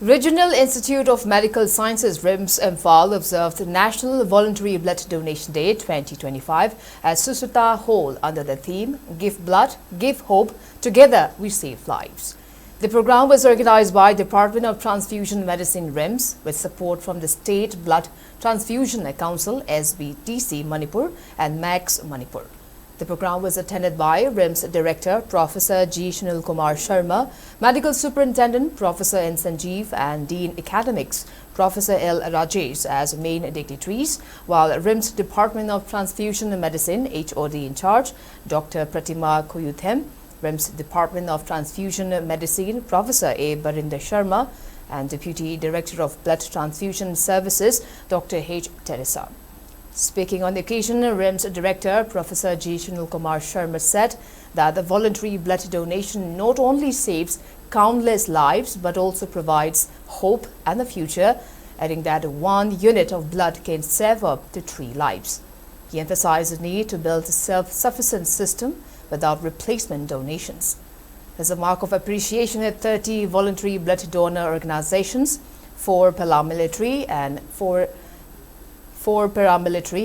Regional Institute of Medical Sciences RIMS Imphal observed National Voluntary Blood Donation Day 2025 at Susita Hall under the theme Give Blood, Give Hope, Together We Save Lives. The program was organized by Department of Transfusion Medicine RIMS with support from the State Blood Transfusion Council SKTV Manipur and Max Manipur. The program was attended by RIMS Director Professor G. Shinul Kumar Sharma, Medical Superintendent Professor N. Sanjeev and Dean Academics Professor L. Rajesh as main dignitaries, while RIMS Department of Transfusion Medicine HOD in charge Dr. Pratima Koyuthem, RIMS Department of Transfusion Medicine Professor A. Barinder Sharma and Deputy Director of Blood Transfusion Services Dr. H. Teresa. Speaking on the occasion, RIMS Director Professor G. Shinul Kumar Sharma said that the voluntary blood donation not only saves countless lives but also provides hope and a future, adding that 1 unit of blood can save up to 3 lives. He emphasized the need to build a self-sufficient system without replacement donations. As a mark of appreciation at 30 voluntary blood donor organizations, 4 paramilitary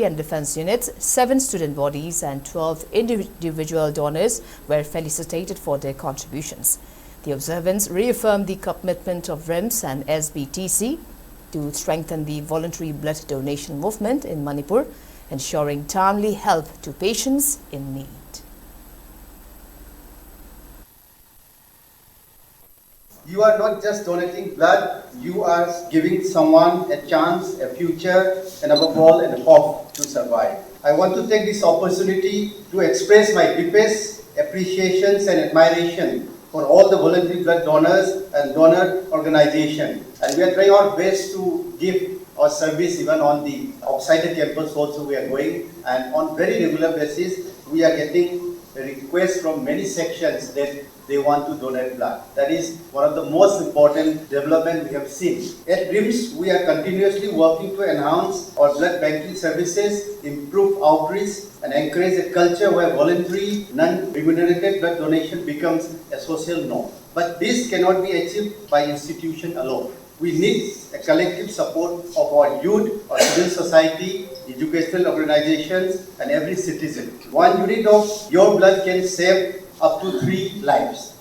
and defense units, 7 student bodies and 12 individual donors were felicitated for their contributions. The observance reaffirmed the commitment of RIMS and SBTC to strengthen the voluntary blood donation movement in Manipur, ensuring timely help to patients in need. You are not just donating blood, you are giving someone a chance, a future, and above all, a hope to survive. I want to take this opportunity to express my deepest appreciations and admiration for all the voluntary blood donors and donor organizations. And we are trying our best to give our service even on the outside the campus also we are going. And on very regular basis, we are getting a request from many sections that they want to donate blood. That is one of the most important development we have seen. At RIMS, we are continuously working to enhance our blood banking services, improve outreach, and encourage a culture where voluntary, non-remunerated blood donation becomes a social norm. But this cannot be achieved by institution alone. We need a collective support of our youth, our civil society, educational organizations, and every citizen. 1 unit of your blood can save up to 3 lives.